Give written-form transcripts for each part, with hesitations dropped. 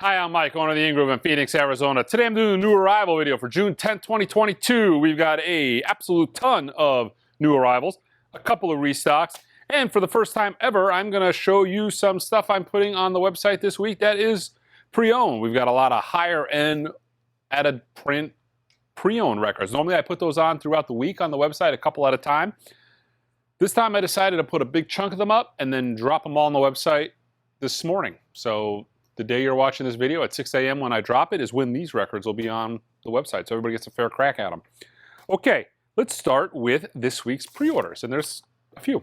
Hi, I'm Mike, owner of the In-Groove in Phoenix, Arizona. Today I'm doing a new arrival video for June 10th, 2022. We've got a absolute ton of new arrivals, a couple of restocks, and for the first time ever, I'm going to show you some stuff I'm putting on the website this week that is pre-owned. We've got a lot of higher-end, added print, pre-owned records. Normally I put those on throughout the week on the website, a couple at a time. This time I decided to put a big chunk of them up and then drop them all on the website this morning. So the day you're watching this video at 6 a.m. when I drop it is when these records will be on the website, so everybody gets a fair crack at them. Okay, let's start with this week's pre-orders, and there's a few.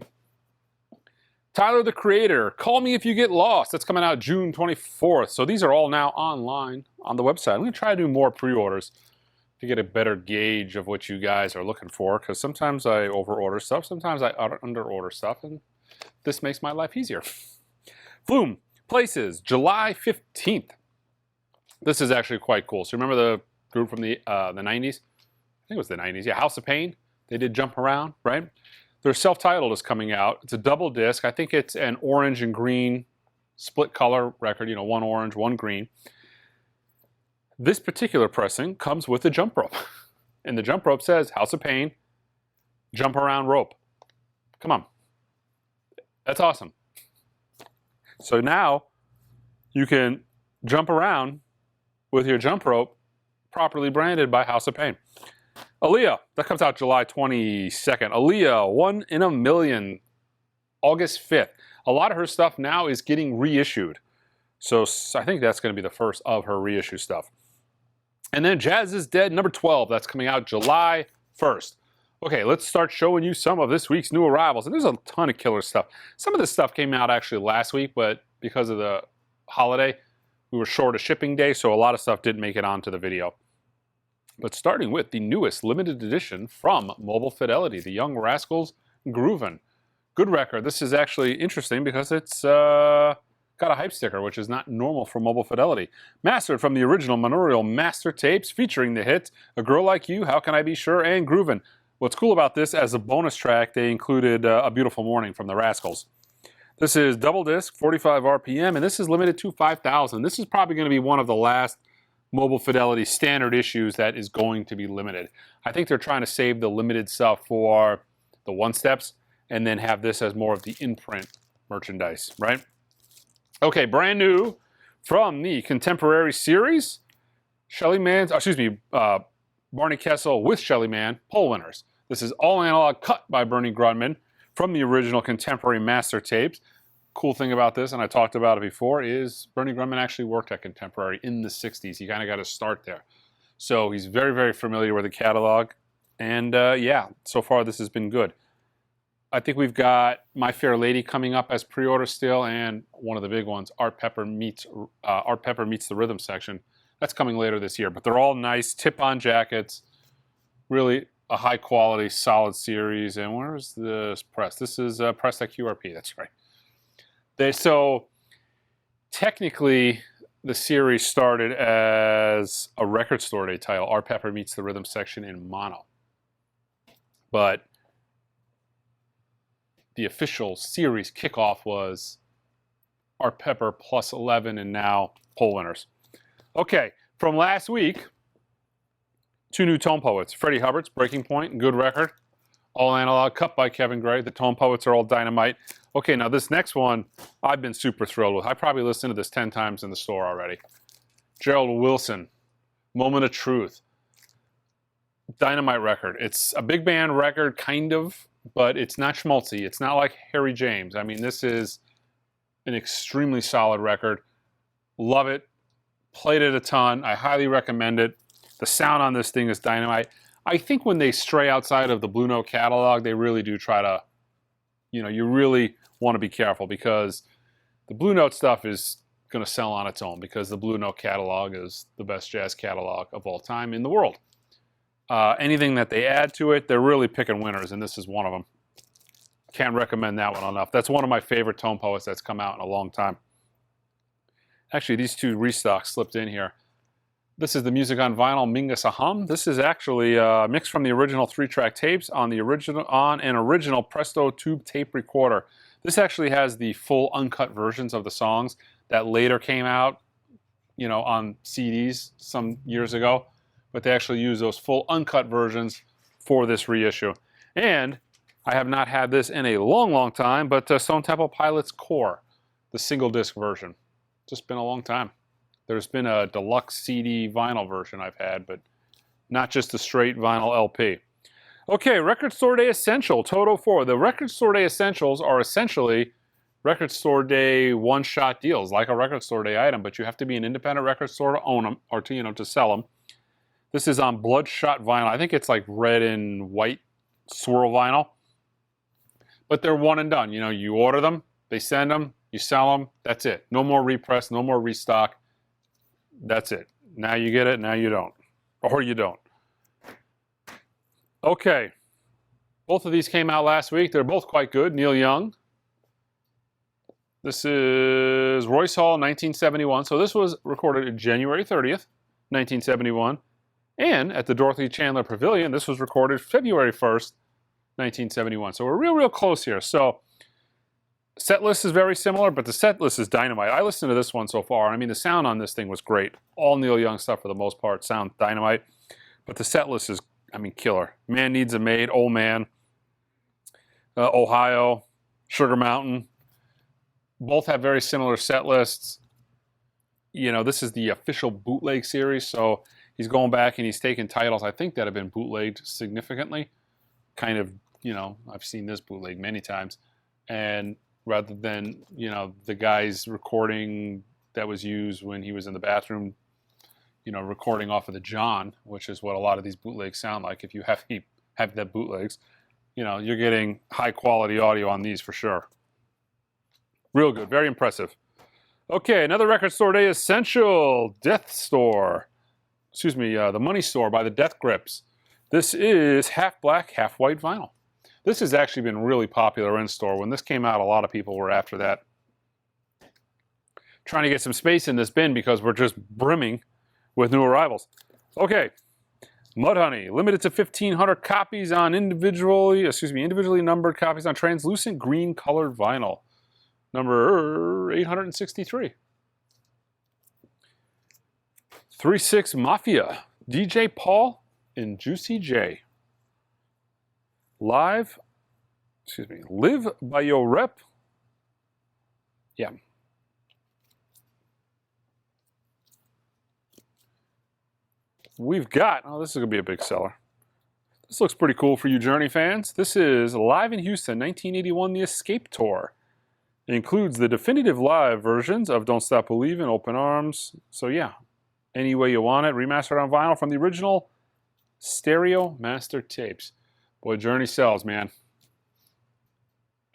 Tyler, the Creator, Call Me If You Get Lost. That's coming out June 24th. So these are all now online on the website. I'm going to try to do more pre-orders to get a better gauge of what you guys are looking for, because sometimes I over-order stuff, sometimes I under-order stuff, and this makes my life easier. Flume, Places, July 15th. This is actually quite cool. So remember the group from the 90s? I think it was the 90s. Yeah, House of Pain. They did Jump Around, right? Their self-titled is coming out. It's a double disc. I think it's an orange and green split color record, you know, one orange, one green. This particular pressing comes with a jump rope. And the jump rope says, House of Pain, Jump Around Rope. Come on. That's awesome. So now you can jump around with your jump rope properly branded by House of Pain. Aaliyah, that comes out July 22nd. Aaliyah, 1 in a Million, August 5th. A lot of her stuff now is getting reissued. So I think that's going to be the first of her reissue stuff. And then Jazz is Dead, number 12. That's coming out July 1st. Okay, let's start showing you some of this week's new arrivals. And there's a ton of killer stuff. Some of this stuff came out actually last week, but because of the holiday, we were short a shipping day, so a lot of stuff didn't make it onto the video. But starting with the newest limited edition from Mobile Fidelity, the Young Rascals Groovin'. Good record. This is actually interesting because it's got a hype sticker, which is not normal for Mobile Fidelity. Mastered from the original Manorial Master Tapes, featuring the hits A Girl Like You, How Can I Be Sure, and Groovin'. What's cool about this, as a bonus track, they included A Beautiful Morning from the Rascals. This is double disc, 45 RPM, and this is limited to 5,000. This is probably going to be one of the last Mobile Fidelity standard issues that is going to be limited. I think they're trying to save the limited stuff for the one-steps and then have this as more of the in-print merchandise, right? Okay, brand new from the Contemporary series, Barney Kessel with Shelly Manne, Pole Winners. This is all analog, cut by Bernie Grundman from the original Contemporary Master Tapes. Cool thing about this, and I talked about it before, is Bernie Grundman actually worked at Contemporary in the 60s. He kind of got his start there. So he's very, very familiar with the catalog. And yeah, so far this has been good. I think we've got My Fair Lady coming up as pre-order still, and one of the big ones, Art Pepper Meets the Rhythm Section. That's coming later this year, but they're all nice tip-on jackets. Really a high-quality, solid series. And where's this press? This is pressed at QRP. That's right. So technically, the series started as a record store day title, Art Pepper Meets the Rhythm Section in mono. But the official series kickoff was Art Pepper plus 11, and now Pole Winners. Okay, from last week, two new Tone Poets. Freddie Hubbard's Breaking Point, good record. All analog, cut by Kevin Gray. The Tone Poets are all dynamite. Okay, now this next one, I've been super thrilled with. I probably listened to this 10 times in the store already. Gerald Wilson, Moment of Truth. Dynamite record. It's a big band record, kind of, but it's not schmaltzy. It's not like Harry James. I mean, this is an extremely solid record. Love it. Played it a ton. I highly recommend it. The sound on this thing is dynamite. I think when they stray outside of the Blue Note catalog, they really do try to, you know, you really want to be careful, because the Blue Note stuff is going to sell on its own, because the Blue Note catalog is the best jazz catalog of all time in the world. Anything that they add to it, they're really picking winners, and this is one of them. Can't recommend that one enough. That's one of my favorite Tone Poets that's come out in a long time. Actually, these two restocks slipped in here. This is the Music on Vinyl Minga Saham. This is actually mixed from the original 3-track tapes on an original Presto tube tape recorder. This actually has the full uncut versions of the songs that later came out on CDs some years ago, but they actually use those full uncut versions for this reissue. And I have not had this in a long, long time, but Stone Temple Pilots Core, the single disc version. Just been a long time. There's been a deluxe CD vinyl version I've had, but not just a straight vinyl LP. Okay, Record Store Day Essential, Toto 4. The Record Store Day Essentials are essentially Record Store Day one-shot deals, like a Record Store Day item, but you have to be an independent record store to own them, or to sell them. This is on Bloodshot vinyl. I think it's like red and white swirl vinyl. But they're one and done. You order them, they send them, you sell them, that's it. No more repress, no more restock. That's it. Now you get it, now you don't. Or you don't. Okay. Both of these came out last week. They're both quite good. Neil Young. This is Royce Hall, 1971. So this was recorded January 30th, 1971. And at the Dorothy Chandler Pavilion, this was recorded February 1st, 1971. So we're real close here. So set list is very similar, but the set list is dynamite. I listened to this one so far. I mean, the sound on this thing was great. All Neil Young stuff for the most part sound dynamite. But the set list is, killer. Man Needs a Maid, Old Man, Ohio, Sugar Mountain. Both have very similar set lists. This is the official bootleg series, so he's going back and he's taking titles, I think, that have been bootlegged significantly. Kind of, I've seen this bootleg many times. And rather than, the guy's recording that was used when he was in the bathroom, recording off of the John, which is what a lot of these bootlegs sound like. If you have the bootlegs, you're getting high quality audio on these for sure. Real good, very impressive. Okay, another Record Store Day Essential, Death Store. The Money Store by the Death Grips. This is half black, half white vinyl. This has actually been really popular in store. When this came out, a lot of people were after that. Trying to get some space in this bin because we're just brimming with new arrivals. Okay, Mudhoney, limited to 1,500 copies on individually numbered copies on translucent green colored vinyl. Number 863. 3-6 Mafia, DJ Paul and Juicy J. Live by Your Rep. Yeah. We've got, this is going to be a big seller. This looks pretty cool for you Journey fans. This is Live in Houston, 1981, The Escape Tour. It includes the definitive live versions of Don't Stop Believin', Open Arms. So yeah, any way you want it. Remastered on vinyl from the original stereo master tapes. Boy, Journey sells, man.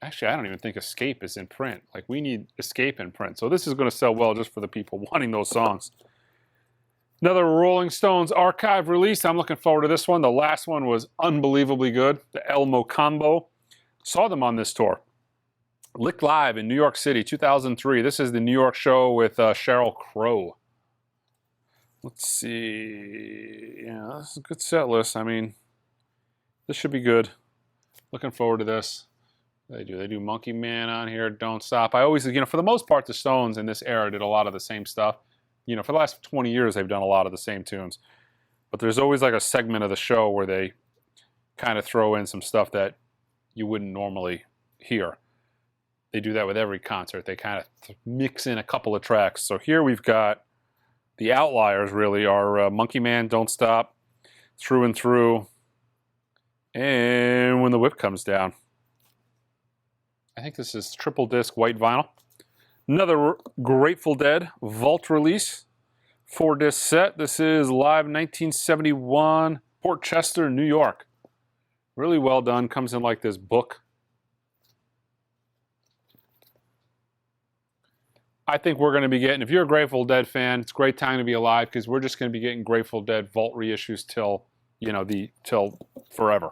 Actually, I don't even think Escape is in print. Like, we need Escape in print. So this is going to sell well just for the people wanting those songs. Another Rolling Stones archive release. I'm looking forward to this one. The last one was unbelievably good. The El Mocambo. Saw them on this tour. Lick Live in New York City, 2003. This is the New York show with Sheryl Crow. Let's see. Yeah, this is a good set list. This should be good. Looking forward to this. They do Monkey Man on here, Don't Stop. I always, for the most part, the Stones in this era did a lot of the same stuff. For the last 20 years, they've done a lot of the same tunes. But there's always like a segment of the show where they kind of throw in some stuff that you wouldn't normally hear. They do that with every concert. They kind of mix in a couple of tracks. So here we've got the outliers, really, are Monkey Man, Don't Stop, Through and Through, and When the Whip Comes Down. I think this is triple disc white vinyl. Another Grateful Dead Vault release, 4-disc set. This is Live 1971, Port Chester, New York. Really well done. Comes in like this book. I think we're going to be getting, if you're a Grateful Dead fan, it's a great time to be alive because we're just going to be getting Grateful Dead Vault reissues till forever.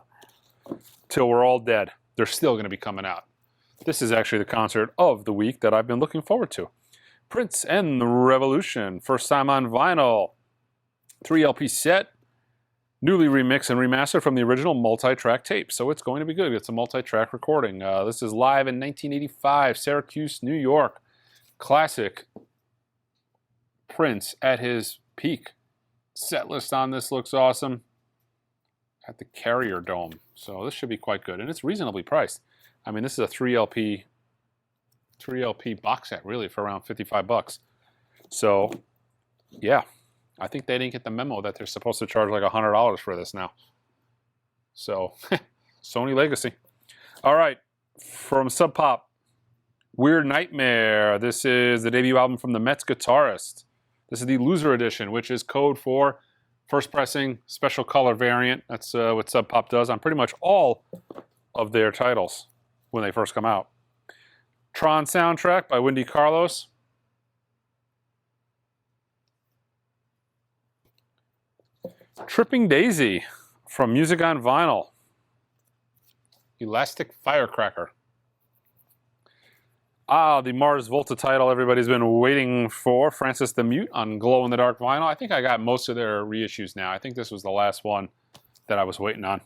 Till we're all dead. They're still going to be coming out. This is actually the concert of the week that I've been looking forward to. Prince and the Revolution, first time on vinyl. 3 LP set, newly remixed and remastered from the original multi-track tape. So it's going to be good. It's a multi-track recording. This is live in 1985, Syracuse, New York. Classic Prince at his peak. Set list on this looks awesome. At the Carrier Dome. So this should be quite good. And it's reasonably priced. I mean, this is a 3LP box set, really, for around 55 bucks. So, yeah. I think they didn't get the memo that they're supposed to charge like $100 for this now. So, Sony Legacy. All right. From Sub Pop, Weird Nightmare. This is the debut album from the Mets guitarist. This is the Loser Edition, which is code for first pressing, special color variant. That's what Sub Pop does on pretty much all of their titles when they first come out. Tron soundtrack by Wendy Carlos. Tripping Daisy from Music on Vinyl. Elastic Firecracker. The Mars Volta title everybody's been waiting for. Francis the Mute on Glow in the Dark vinyl. I think I got most of their reissues now. I think this was the last one that I was waiting on.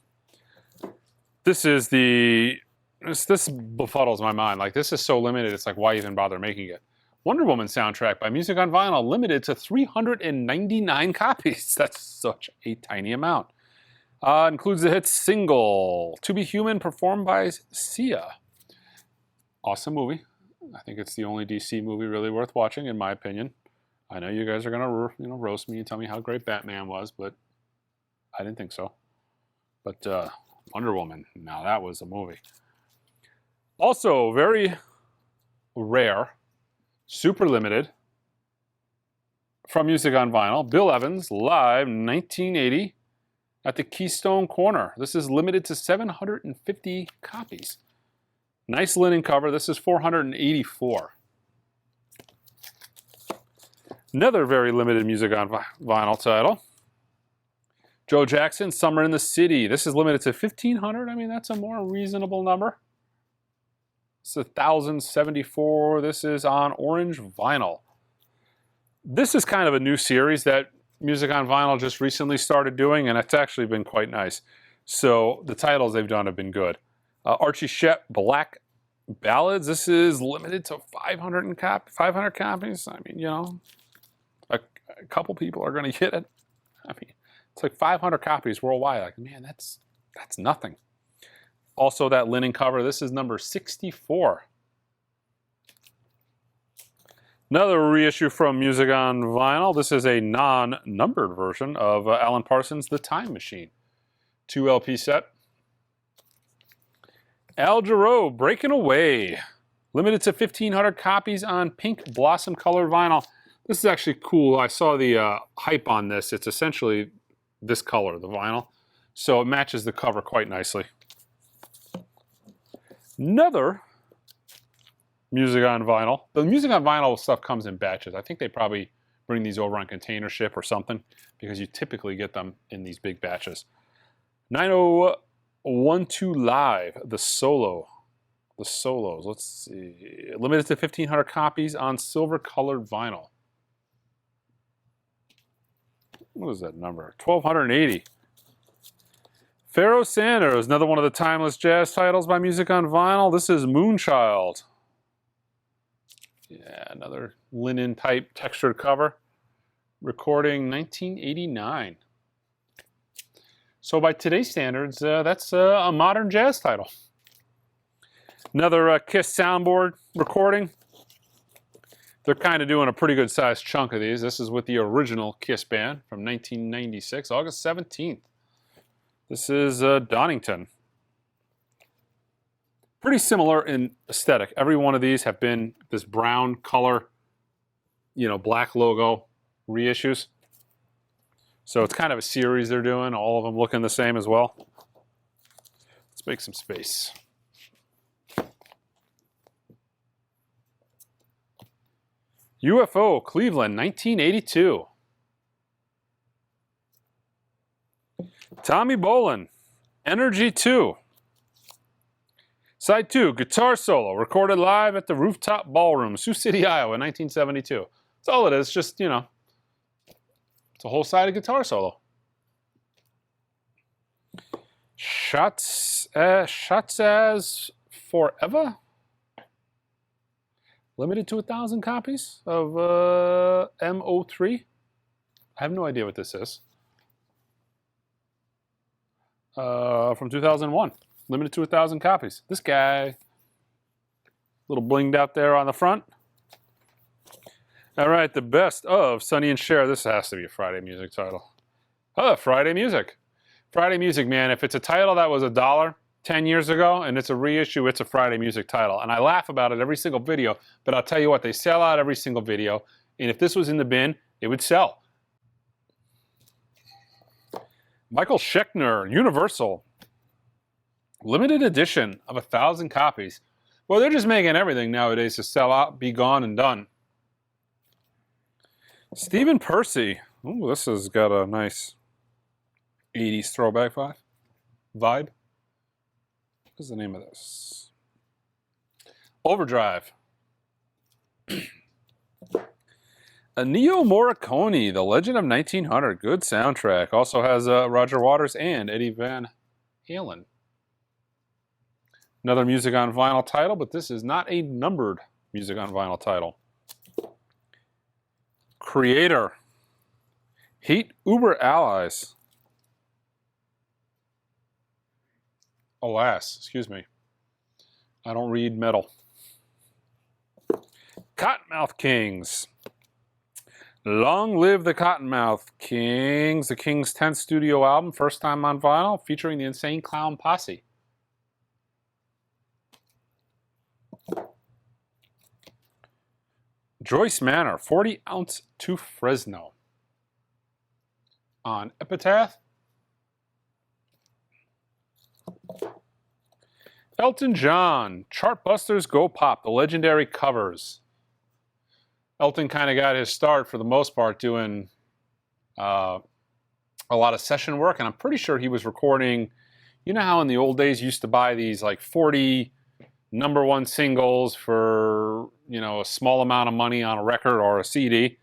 This is this befuddles my mind. Like, this is so limited, it's like, why even bother making it? Wonder Woman soundtrack by Music on Vinyl, limited to 399 copies. That's such a tiny amount. Includes the hit single, To Be Human, performed by Sia. Awesome movie. I think it's the only DC movie really worth watching, in my opinion. I know you guys are gonna, roast me and tell me how great Batman was, but I didn't think so. But Wonder Woman, now that was a movie. Also, very rare, super limited, from Music on Vinyl, Bill Evans, live 1980 at the Keystone Corner. This is limited to 750 copies. Nice linen cover. This is 484. Another very limited Music on Vinyl title. Joe Jackson, Summer in the City. This is limited to 1,500. I mean, that's a more reasonable number. It's 1,074. This is on orange vinyl. This is kind of a new series that Music on Vinyl just recently started doing, and it's actually been quite nice. So the titles they've done have been good. Archie Shepp, Black Ballads. This is limited to 500 copies. I mean, a couple people are going to get it. I mean, it's like 500 copies worldwide. Like, man, that's nothing. Also, that linen cover. This is number 64. Another reissue from Music on Vinyl. This is a non-numbered version of Alan Parsons' The Time Machine. 2 LP set. Al Jarreau, Breaking Away. Limited to 1,500 copies on pink blossom colored vinyl. This is actually cool. I saw the hype on this. It's essentially this color, the vinyl. So it matches the cover quite nicely. Another Music on Vinyl. The Music on Vinyl stuff comes in batches. I think they probably bring these over on container ship or something, because you typically get them in these big batches. 9012 Live, the solos. Let's see. Limited to 1,500 copies on silver colored vinyl. What is that number? 1,280. Pharoah Sanders, another one of the timeless jazz titles by Music on Vinyl. This is Moonchild. Yeah, another linen type textured cover. Recording 1989. So by today's standards, that's a modern jazz title. Another Kiss soundboard recording. They're kind of doing a pretty good sized chunk of these. This is with the original Kiss band from 1996, August 17th. This is Donington. Pretty similar in aesthetic. Every one of these have been this brown color, black logo reissues. So it's kind of a series they're doing, all of them looking the same as well. Let's make some space. UFO, Cleveland, 1982. Tommy Bolin, Energy 2. Side 2, guitar solo, recorded live at the Rooftop Ballroom, Sioux City, Iowa, 1972. That's all it is, just, it's a whole side of guitar solo. Shots as Forever? Limited to 1,000 copies of MO3. I have no idea what this is. From 2001. Limited to 1,000 copies. This guy, little blinged out there on the front. All right, the best of Sonny and Cher. This has to be a Friday Music title. Oh, Friday Music. Friday Music, man. If it's a title that was $1 10 years ago and it's a reissue, it's a Friday Music title. And I laugh about it every single video, but I'll tell you what, they sell out every single video. And if this was in the bin, it would sell. Michael Schechner, Universal. Limited edition of 1,000 copies. Well, they're just making everything nowadays to sell out, be gone, and done. Stephen Percy. Ooh, this has got a nice 80s throwback vibe. What's the name of this? Overdrive. Ennio Morricone, The Legend of 1900. Good soundtrack. Also has Roger Waters and Eddie Van Halen. Another music on vinyl title, but this is not a numbered music on vinyl title. Creator. Heat Uber Allies. Alas, excuse me. I don't read metal. Cottonmouth Kings. Long live the Cottonmouth Kings. The Kings' 10th studio album, first time on vinyl, featuring the Insane Clown Posse. Joyce Manor, 40 ounce to Fresno. On Epitaph. Elton John, Chartbusters Go Pop, the legendary covers. Elton kind of got his start, for the most part, doing a lot of session work, and I'm pretty sure he was recording, you know how in the old days you used to buy these like 40 #1 singles for, you know, a small amount of money on a record or a CD.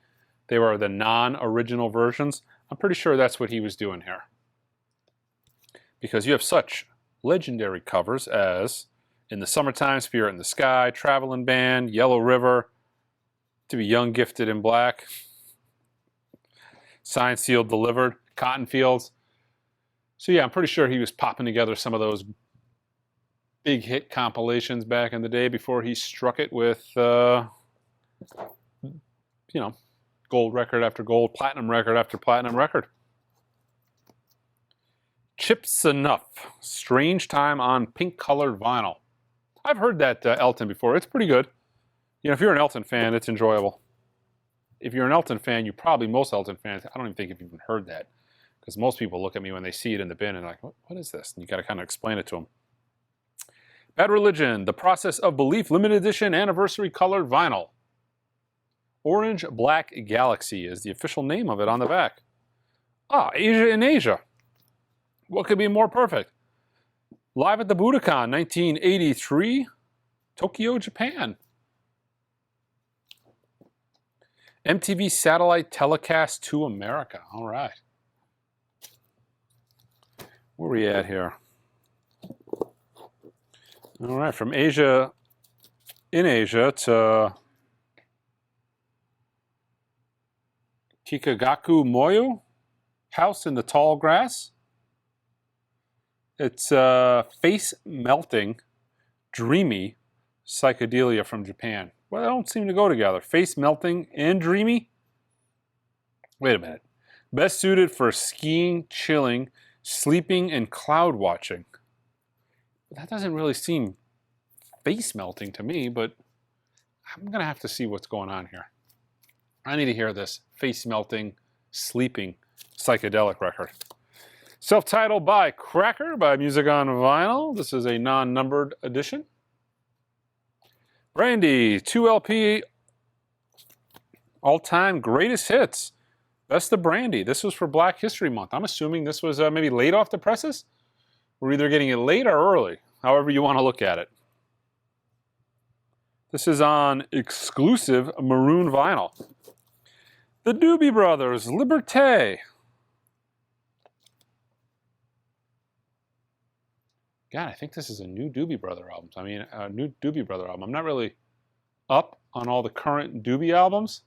They were the non-original versions. I'm pretty sure that's what he was doing here. Because you have such legendary covers as In the Summertime, Spirit in the Sky, Traveling Band, Yellow River, To Be Young, Gifted in Black, Signed, Sealed, Delivered, Cotton Fields. So yeah, I'm pretty sure he was popping together some of those big hit compilations back in the day before he struck it with, you know, gold record after gold, platinum record after platinum record. Chips Enough, Strange Time on Pink Colored Vinyl. I've heard that Elton before. It's pretty good. You know, if you're an Elton fan, it's enjoyable. If you're an Elton fan, most Elton fans, I don't even think you've even heard that. Because most people look at me when they see it in the bin and like, what is this? And you got to kind of explain it to them. Bad Religion, The Process of Belief, limited edition anniversary colored vinyl. Orange Black Galaxy is the official name of it on the back. Ah, Asia in Asia. What could be more perfect? Live at the Budokan, 1983, Tokyo, Japan. MTV Satellite Telecast to America. All right. Where are we at here? All right, from Asia, in Asia to Kikagaku Moyo, House in the Tall Grass. It's face melting, dreamy psychedelia from Japan. Well, they don't seem to go together. Face melting and dreamy? Wait a minute. Best suited for skiing, chilling, sleeping, and cloud watching. That doesn't really seem face melting to me, but I'm going to have to see what's going on here. I need to hear this face melting, sleeping psychedelic record. Self-titled by Cracker by Music on Vinyl. This is a non-numbered edition. Brandy, 2LP all-time greatest hits. Best of Brandy. This was for Black History Month. I'm assuming this was maybe late off the presses. We're either getting it late or early, however you want to look at it. This is on exclusive maroon vinyl. The Doobie Brothers, Liberté. God, I think this is a new Doobie Brother album. I mean, a new Doobie Brother album. I'm not really up on all the current Doobie albums.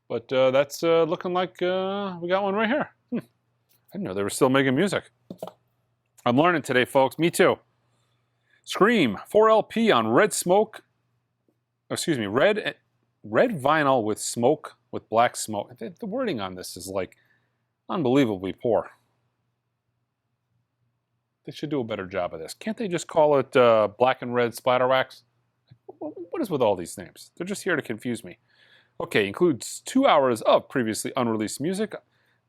But that's looking like we got one right here. I didn't know they were still making music. I'm learning today, folks. Me too. Scream, 4LP on red smoke. Excuse me, red vinyl with black smoke. The wording on this is like unbelievably poor. They should do a better job of this. Can't they just call it black and red splatter wax? What is with all these names? They're just here to confuse me. Okay, includes 2 hours of previously unreleased music.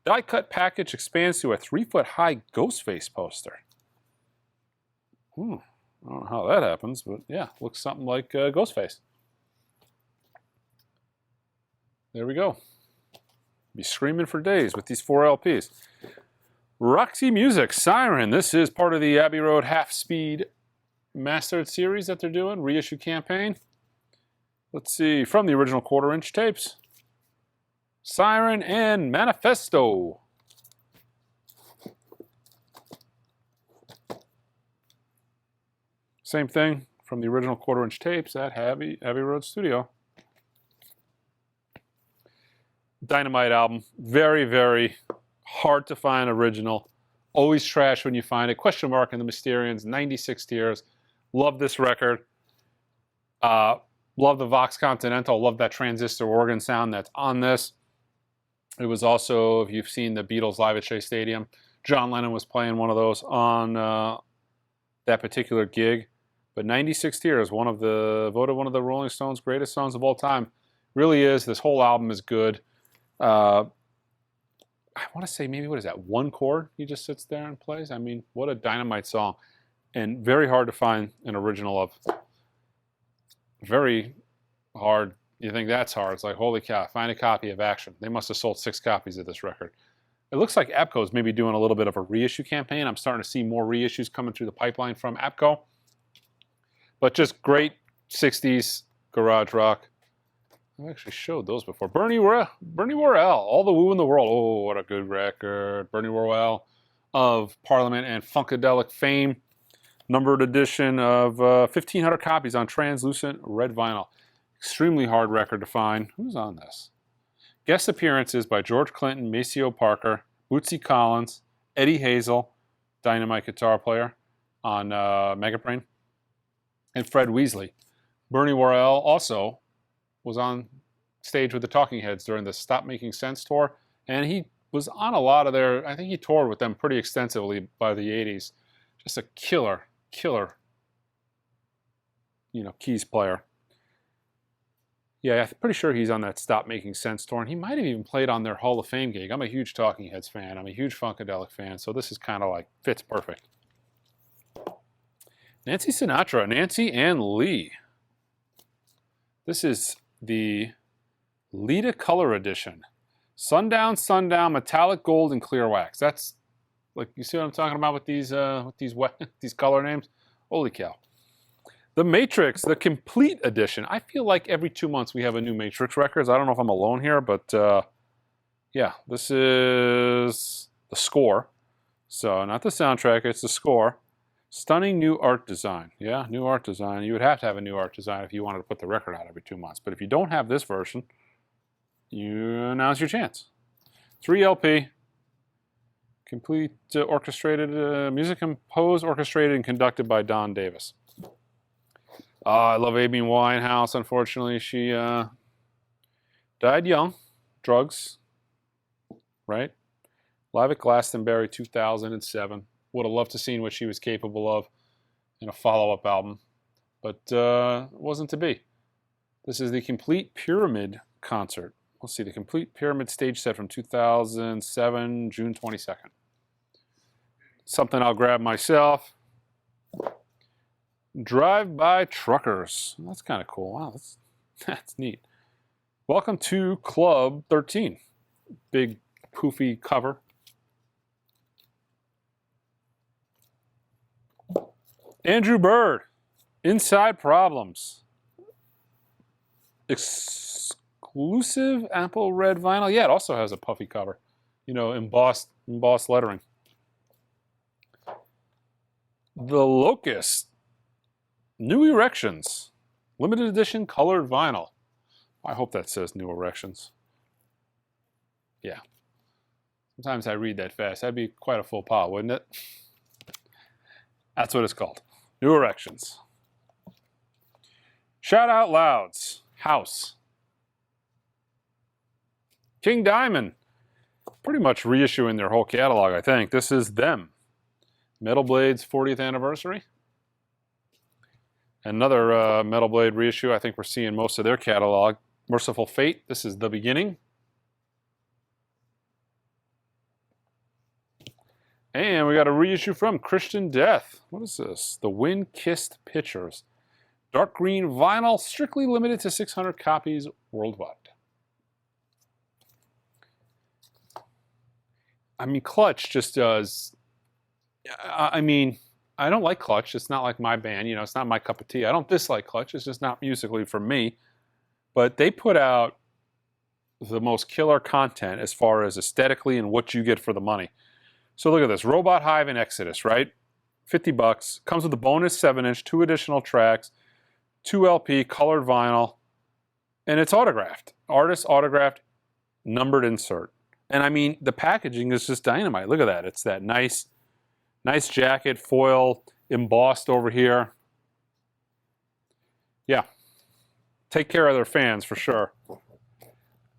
Die cut package expands to a 3-foot-high Ghostface poster. I don't know how that happens, but yeah, looks something like Ghostface. There we go. Be screaming for days with these 4 LPs. Roxy Music, Siren. This is part of the Abbey Road Half Speed Mastered series that they're doing, reissue campaign. Let's see, from the original 1/4-inch tapes. Siren and Manifesto. Same thing from the original 1/4-inch tapes at Abbey Road Studio. Dynamite album. Very, very hard to find original. Always trash when you find it. Question mark in the Mysterians. 96 Tears. Love this record. Love the Vox Continental. Love that transistor organ sound that's on this. It was also, if you've seen the Beatles live at Shea Stadium, John Lennon was playing one of those on that particular gig. But 96 Tears, voted one of the Rolling Stones' greatest songs of all time. Really is. This whole album is good. I want to say maybe, what is that, 1 chord he just sits there and plays? I mean, what a dynamite song. And very hard to find an original of. Very hard. You think that's hard. It's like, holy cow, find a copy of Action. They must have sold 6 copies of this record. It looks like APCO's maybe doing a little bit of a reissue campaign. I'm starting to see more reissues coming through the pipeline from APCO. But just great 60s garage rock. I actually showed those before. Bernie Worrell, All the Woo in the World. Oh, what a good record. Bernie Worrell of Parliament and Funkadelic fame. Numbered edition of 1,500 copies on translucent red vinyl. Extremely hard record to find. Who's on this? Guest appearances by George Clinton, Maceo Parker, Bootsy Collins, Eddie Hazel, dynamite guitar player on Megabrain, and Fred Weasley. Bernie Worrell also was on stage with the Talking Heads during the Stop Making Sense tour, and he was on a lot of their, I think he toured with them pretty extensively by the 80s. Just a killer, keys player. Yeah, I'm pretty sure he's on that Stop Making Sense tour, and he might have even played on their Hall of Fame gig. I'm a huge Talking Heads fan. I'm a huge Funkadelic fan, so this is kind of like, fits perfect. Nancy Sinatra, Nancy Ann Lee. This is the Lita Color Edition. Sundown, Sundown, metallic gold, and clear wax. That's, like, you see what I'm talking about with these these color names? Holy cow. The Matrix, the Complete Edition. I feel like every 2 months we have a new Matrix records. I don't know if I'm alone here, but yeah, this is the score. So not the soundtrack, it's the score. Stunning new art design. Yeah, new art design. You would have to have a new art design if you wanted to put the record out every 2 months. But if you don't have this version, now's your chance. 3 LP. Complete orchestrated, music composed, orchestrated, and conducted by Don Davis. I love Amy Winehouse. Unfortunately, she died young. Drugs. Right? Live at Glastonbury, 2007. Would have loved to seen what she was capable of in a follow-up album. But it wasn't to be. This is the Complete Pyramid concert. Let's see, the Complete Pyramid stage set from 2007, June 22nd. Something I'll grab myself. Drive-by Truckers. That's kind of cool. Wow, that's neat. Welcome to Club 13. Big, poofy cover. Andrew Bird, Inside Problems. Exclusive Apple Red vinyl. Yeah, it also has a puffy cover. Embossed lettering. The Locust, New Erections. Limited edition colored vinyl. I hope that says New Erections. Yeah. Sometimes I read that fast. That'd be quite a faux pas, wouldn't it? That's what it's called. New Erections. Shout Out Louds. House. King Diamond. Pretty much reissuing their whole catalog, I think. This is them. Metal Blade's 40th anniversary. Another Metal Blade reissue. I think we're seeing most of their catalog. Merciful Fate. This is the beginning. And we got a reissue from Christian Death. What is this? The Wind-Kissed Pictures. Dark green vinyl, strictly limited to 600 copies worldwide. I mean, Clutch just does... I mean, I don't like Clutch. It's not like my band. You know, it's not my cup of tea. I don't dislike Clutch. It's just not musically for me. But they put out the most killer content as far as aesthetically and what you get for the money. So look at this, Robot Hive and Exodus, right? $50, comes with a bonus 7-inch, 2 additional tracks, 2 LP, colored vinyl, and it's autographed. Artist autographed, numbered insert. And I mean, the packaging is just dynamite. Look at that, it's that nice jacket, foil, embossed over here. Yeah, take care of their fans for sure.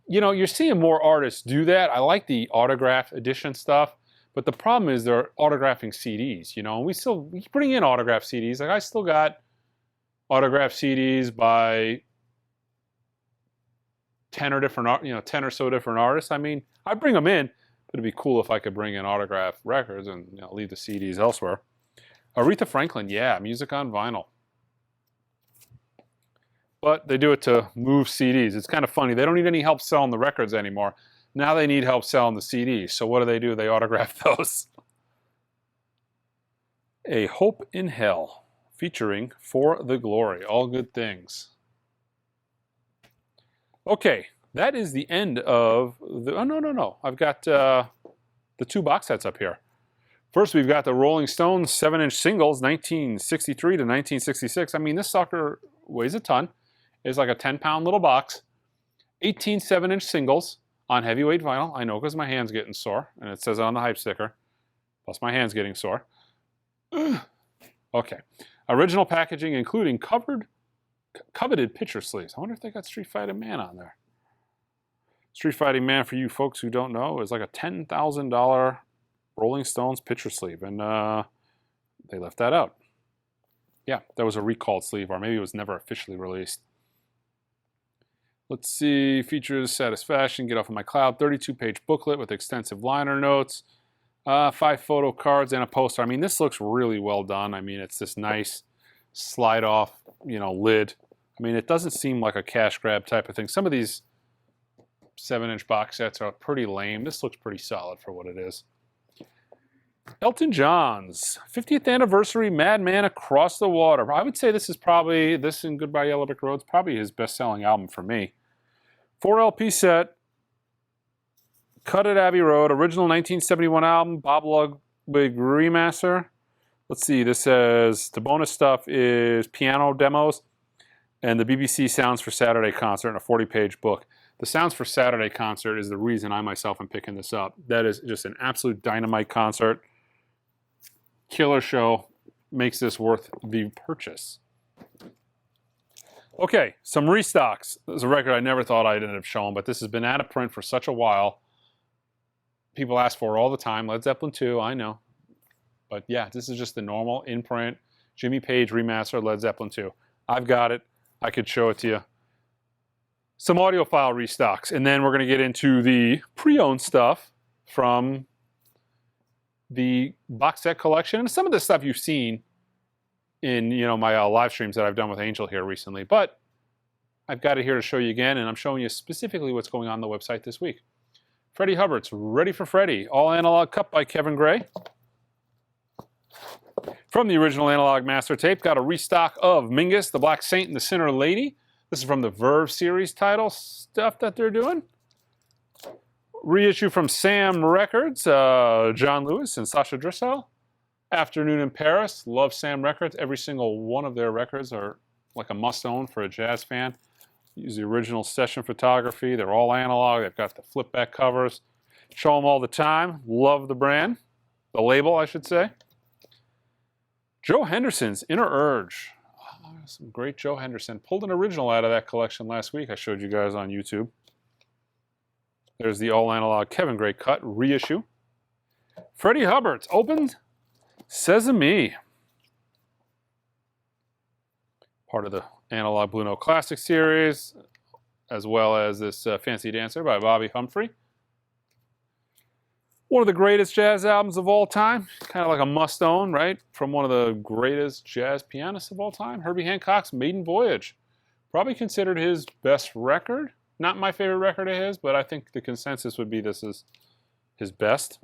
You know, you're seeing more artists do that. I like the autograph edition stuff. But the problem is they're autographing CDs, you know, and we bring in autographed CDs. Like I still got autographed CDs by 10 or so different artists. I mean, I bring them in, but it'd be cool if I could bring in autographed records and leave the CDs elsewhere. Aretha Franklin, yeah, music on vinyl. But they do it to move CDs. It's kind of funny. They don't need any help selling the records anymore. Now they need help selling the CDs. So what do? They autograph those. A Hope in Hell, featuring For the Glory. All good things. Okay, that is the end of the... Oh, no. I've got the 2 box sets up here. First, we've got the Rolling Stones 7-inch singles, 1963 to 1966. I mean, this sucker weighs a ton. It's like a 10-pound little box. 18 7-inch singles. On heavyweight vinyl, I know because my hand's getting sore, and it says it on the hype sticker. Plus my hand's getting sore. Okay. Original packaging including coveted picture sleeves. I wonder if they got Street Fighting Man on there. Street Fighting Man, for you folks who don't know, is like a $10,000 Rolling Stones picture sleeve, and they left that out. Yeah, that was a recalled sleeve, or maybe it was never officially released. Let's see, features, satisfaction, get off of my cloud, 32-page booklet with extensive liner notes, 5 photo cards, and a poster. I mean, this looks really well done. I mean, it's this nice slide-off, lid. I mean, it doesn't seem like a cash grab type of thing. Some of these 7-inch box sets are pretty lame. This looks pretty solid for what it is. Elton John's 50th anniversary Madman Across the Water. I would say this is probably, this and Goodbye Yellow Brick Road's probably his best-selling album for me. 4 LP set, cut at Abbey Road, original 1971 album, Bob Ludwig remaster. Let's see, this says the bonus stuff is piano demos and the BBC Sounds for Saturday concert and a 40-page book. The Sounds for Saturday concert is the reason I myself am picking this up. That is just an absolute dynamite concert. Killer show, makes this worth the purchase. Okay, some restocks. This is a record I never thought I'd end up showing, but this has been out of print for such a while. People ask for it all the time. Led Zeppelin 2, I know. But yeah, this is just the normal in-print Jimmy Page remaster Led Zeppelin 2. I've got it. I could show it to you. Some audiophile restocks, and then we're going to get into the pre-owned stuff from the box set collection, and some of the stuff you've seen in my live streams that I've done with Angel here recently. But I've got it here to show you again, and I'm showing you specifically what's going on the website this week. Freddie Hubbard's Ready for Freddie, all analog cut by Kevin Gray. From the original analog master tape, got a restock of Mingus, the Black Saint, and the Sinner Lady. This is from the Verve series title stuff that they're doing. Reissue from Sam Records, John Lewis and Sasha Dressel. Afternoon in Paris, love Sam Records. Every single one of their records are like a must-own for a jazz fan. Use the original session photography. They're all analog. They've got the flip-back covers. Show them all the time. Love the brand. The label, I should say. Joe Henderson's Inner Urge. Oh, some great Joe Henderson. Pulled an original out of that collection last week. I showed you guys on YouTube. There's the all-analog Kevin Gray cut reissue. Freddie Hubbard's Opened Sesame. Part of the analog Blue Note Classic series, as well as this Fancy Dancer by Bobby Humphrey. One of the greatest jazz albums of all time, kind of like a must-own, right? From one of the greatest jazz pianists of all time, Herbie Hancock's Maiden Voyage. Probably considered his best record. Not my favorite record of his, but I think the consensus would be this is his best.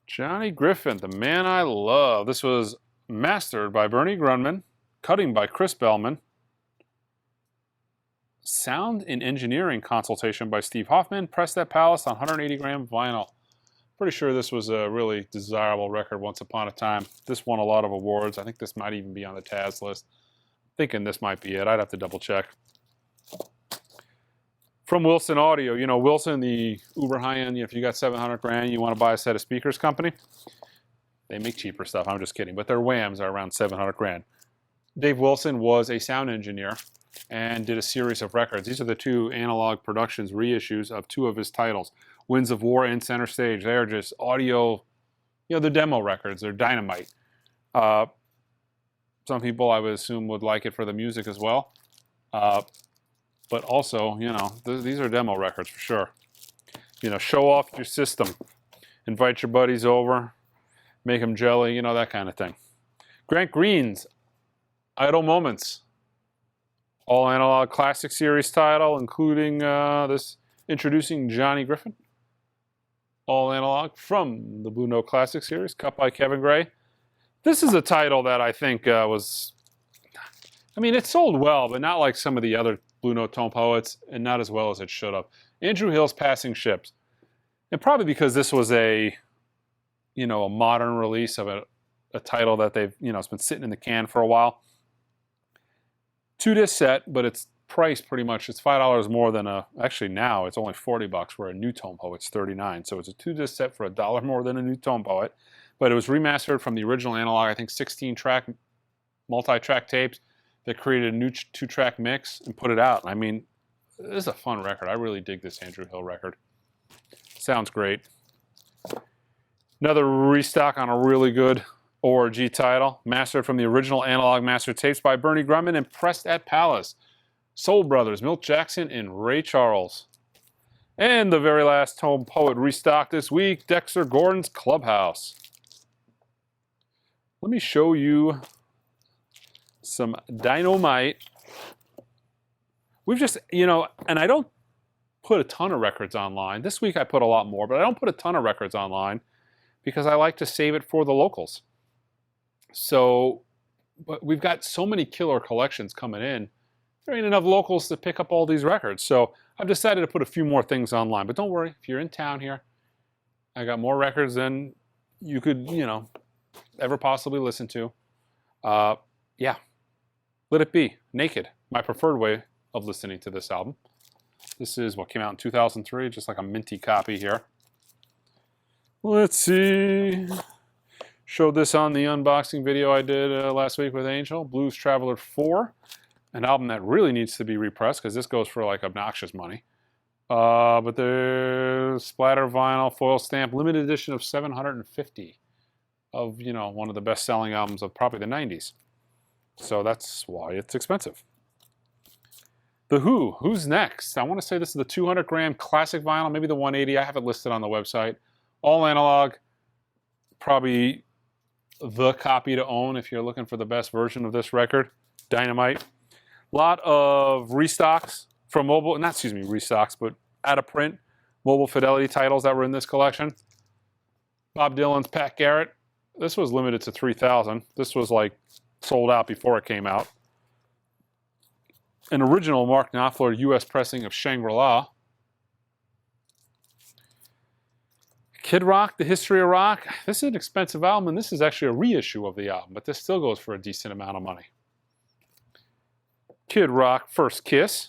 Johnny Griffin, The Man I Love. This was mastered by Bernie Grundman, cutting by Chris Bellman. Sound and engineering consultation by Steve Hoffman. Pressed at Palace on 180-gram vinyl. Pretty sure this was a really desirable record once upon a time. This won a lot of awards. I think this might even be on the Taz list. Thinking this might be it. I'd have to double check. From Wilson Audio. You know, Wilson, the uber high-end, if you got 700 grand, you want to buy a set of speakers company. They make cheaper stuff. I'm just kidding. But their WAMs are around 700 grand. Dave Wilson was a sound engineer and did a series of records. These are the two Analog Productions reissues of two of his titles, Winds of War and Center Stage. They are just audio, you know, they're demo records. They're dynamite. Some people, I would assume, would like it for the music as well. But also, you know, these are demo records for sure. You know, show off your system. Invite your buddies over. Make them jelly, you know, that kind of thing. Grant Green's Idle Moments. All analog classic series title, including this introducing Johnny Griffin. All analog from the Blue Note Classic series, cut by Kevin Gray. This is a title that I think was, I mean, it sold well, but not like some of the other Blue Note tone poets, and not as well as it should have. Andrew Hill's Passing Ships. And probably because this was a, you know, a modern release of a title that they've, you know, it's been sitting in the can for a while. 2-disc set, but it's priced pretty much, it's $5 more than actually now it's only $40, where a new tone poet's $39. So it's a 2-disc set for $1 more than a new tone poet. But it was remastered from the original analog, I think 16-track, multi-track tapes that created a new 2-track mix and put it out. I mean, this is a fun record. I really dig this Andrew Hill record. Sounds great. Another restock on a really good ORG title, mastered from the original analog master tapes by Bernie Grundman and pressed at Palace. Soul Brothers, Milt Jackson and Ray Charles. And the very last tone poet restock this week, Dexter Gordon's Clubhouse. Let me show you some dynamite. We've just, you know, and I don't put a ton of records online. This week I put a lot more, but I don't put a ton of records online because I like to save it for the locals. So, but we've got so many killer collections coming in. There ain't enough locals to pick up all these records. So I've decided to put a few more things online. But don't worry, if you're in town here, I got more records than you could, you know, ever possibly listen to. Yeah, Let It Be, Naked, my preferred way of listening to this album. This is what came out in 2003, just like a minty copy here. Let's see. Showed this on the unboxing video I did last week with Angel. Blues Traveler 4, an album that really needs to be repressed because this goes for like obnoxious money. But there's splatter vinyl, foil stamp, limited edition of 750 of, you know, one of the best-selling albums of probably the 90s. So that's why it's expensive. The Who, Who's Next? I want to say this is the 200-gram classic vinyl, maybe the 180. I have it listed on the website. All analog, probably the copy to own if you're looking for the best version of this record. Dynamite. A lot of restocks from mobile, not, excuse me, restocks, but out of print mobile fidelity titles that were in this collection. Bob Dylan's Pat Garrett. This was limited to 3,000. This was like sold out before it came out. An original Mark Knopfler US pressing of Shangri-La. Kid Rock, The History of Rock. This is an expensive album, and this is actually a reissue of the album, but this still goes for a decent amount of money. Kid Rock, First Kiss.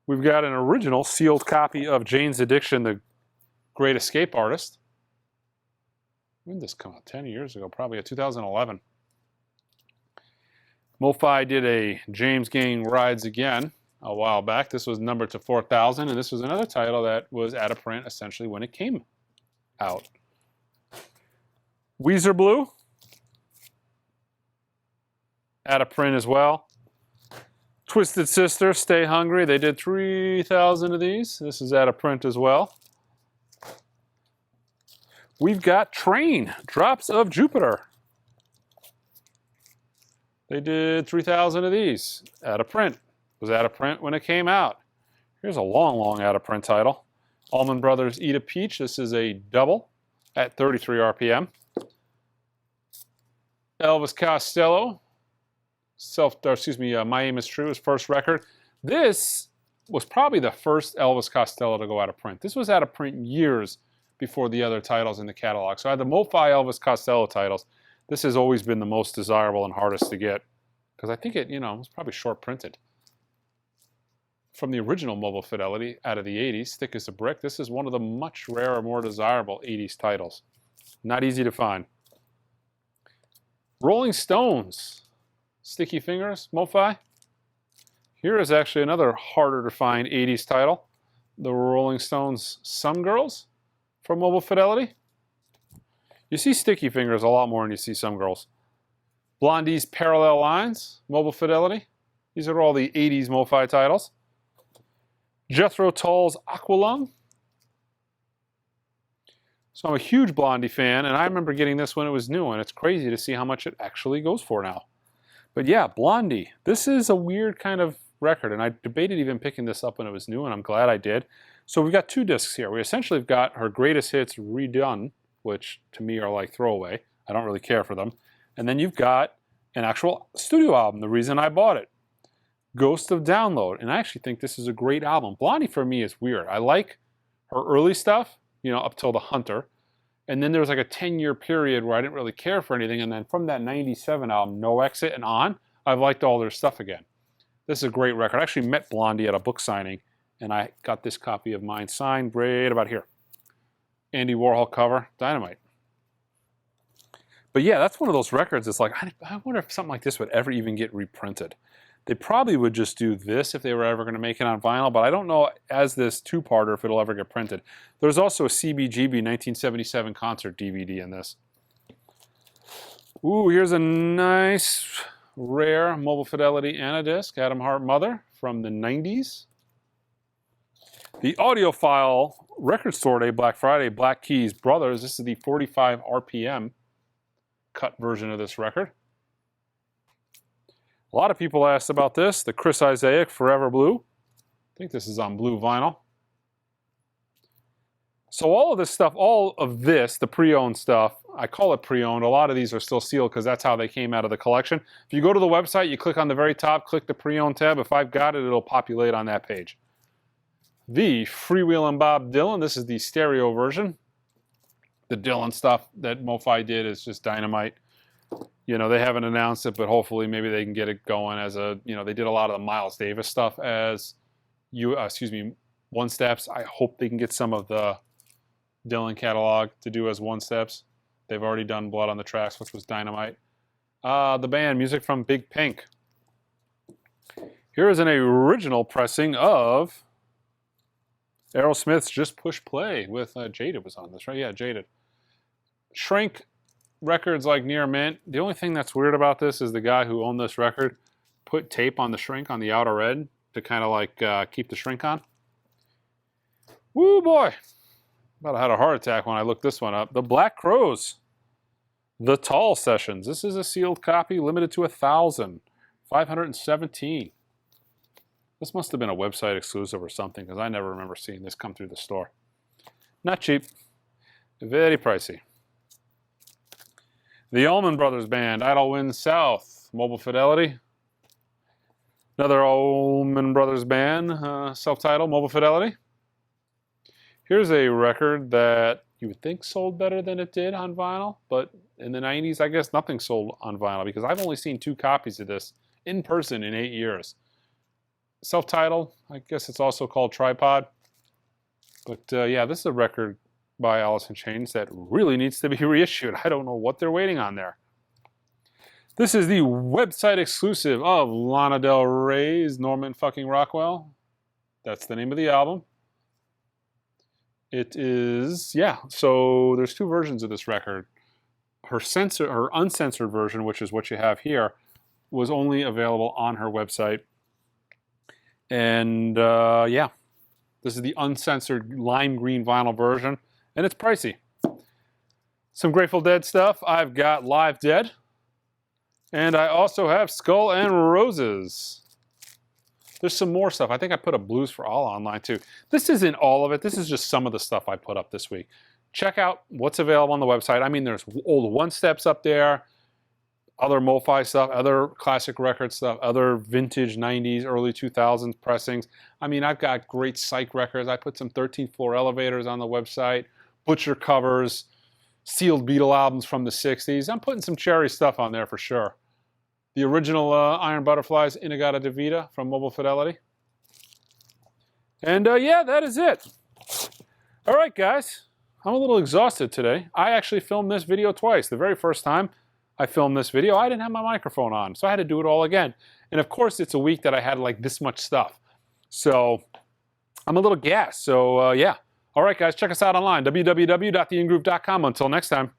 We've got an original sealed copy of Jane's Addiction, the Great Escape Artist. When did this come out? 10 years ago, probably 2011. MoFi did a James Gang Rides Again a while back. This was numbered to 4,000, and this was another title that was out of print essentially when it came out. Weezer Blue, out of print as well. Twisted Sister, Stay Hungry. They did 3,000 of these. This is out of print as well. We've got Train, Drops of Jupiter. They did 3,000 of these. Out of print. Was out of print when it came out. Here's a long, long out of print title. Allman Brothers Eat a Peach. This is a double at 33 RPM. Elvis Costello. My Aim is True, his first record. This was probably the first Elvis Costello to go out of print. This was out of print years before the other titles in the catalog. So I had the MoFi Elvis Costello titles. This has always been the most desirable and hardest to get because I think it, was probably short printed. From the original Mobile Fidelity out of the 80s, Thick as a Brick, this is one of the much rarer, more desirable 80s titles. Not easy to find. Rolling Stones. Sticky Fingers, MoFi. Here is actually another harder to find 80s title. The Rolling Stones Some Girls from Mobile Fidelity. You see Sticky Fingers a lot more than you see Some Girls. Blondie's Parallel Lines, Mobile Fidelity. These are all the 80s MoFi titles. Jethro Tull's Aqualung. So I'm a huge Blondie fan, and I remember getting this when it was new, and it's crazy to see how much it actually goes for now. But yeah, Blondie. This is a weird kind of record, and I debated even picking this up when it was new, and I'm glad I did. So we've got two discs here. We essentially have got her greatest hits redone, which to me are like throwaway. I don't really care for them. And then you've got an actual studio album, the reason I bought it. Ghost of Download, and I actually think this is a great album. Blondie for me is weird. I like her early stuff, up till The Hunter. And then there was like a 10-year period where I didn't really care for anything. And then from that 97 album, No Exit and on, I've liked all their stuff again. This is a great record. I actually met Blondie at a book signing, and I got this copy of mine signed right about here. Andy Warhol cover, dynamite. But yeah, that's one of those records. It's like, I wonder if something like this would ever even get reprinted. They probably would just do this if they were ever going to make it on vinyl, but I don't know as this two-parter if it'll ever get printed. There's also a CBGB 1977 concert DVD in this. Ooh, here's a nice, rare Mobile Fidelity Anadisc, Adam Hart Mother from the 90s. The Audiophile Record Store Day Black Friday, Black Keys Brothers. This is the 45 RPM cut version of this record. A lot of people asked about this, the Chris Isaac Forever Blue. I think this is on blue vinyl. So all of this stuff, the pre-owned stuff, I call it pre-owned. A lot of these are still sealed because that's how they came out of the collection. If you go to the website, you click on the very top, click the pre-owned tab. If I've got it, it'll populate on that page. The Freewheelin' Bob Dylan, this is the stereo version. The Dylan stuff that MoFi did is just dynamite. They haven't announced it, but hopefully maybe they can get it going as a, they did a lot of the Miles Davis stuff as, one steps. I hope they can get some of the Dylan catalog to do as one steps. They've already done Blood on the Tracks, which was dynamite. The band, music from Big Pink. Here is an original pressing of Aerosmith's Just Push Play with Jaded was on this, right? Yeah, Jaded. Shrink records like Near Mint. The only thing that's weird about this is the guy who owned this record put tape on the shrink on the outer edge to kind of like keep the shrink on. Woo boy. About had a heart attack when I looked this one up. The Black Crowes. The Tall Sessions. This is a sealed copy, limited to 1,000. 517. This must have been a website exclusive or something because I never remember seeing this come through the store. Not cheap. Very pricey. The Allman Brothers Band, Idle Wind South, Mobile Fidelity. Another Allman Brothers Band, self-titled, Mobile Fidelity. Here's a record that you would think sold better than it did on vinyl, but in the 90s, I guess nothing sold on vinyl because I've only seen 2 copies of this in person in 8 years. Self-titled, I guess it's also called Tripod. But yeah, this is a record by Alice in Chains that really needs to be reissued. I don't know what they're waiting on there. This is the website exclusive of Lana Del Rey's Norman fucking Rockwell. That's the name of the album. It is, yeah, so there's 2 versions of this record. Her uncensored version, which is what you have here, was only available on her website. And yeah, this is the uncensored lime green vinyl version, and it's pricey. Some Grateful Dead stuff. I've got Live Dead, and I also have Skull and Roses. There's some more stuff. I think I put a Blues for All online too. This isn't all of it. This is just some of the stuff I put up this week. Check out what's available on the website. I mean, there's old one-steps up there, other MoFi stuff, other classic record stuff, other vintage 90s, early 2000s pressings. I mean, I've got great Psych records. I put some 13th Floor Elevators on the website, Butcher covers, sealed Beatle albums from the 60s. I'm putting some cherry stuff on there for sure. The original Iron Butterflies, Inagata Devita from Mobile Fidelity. And yeah, that is it. All right, guys. I'm a little exhausted today. I actually filmed this video twice. The very first time I filmed this video, I didn't have my microphone on, so I had to do it all again. And of course, it's a week that I had like this much stuff. So I'm a little gassed. So yeah. All right, guys, check us out online, www.theingroove.com. Until next time.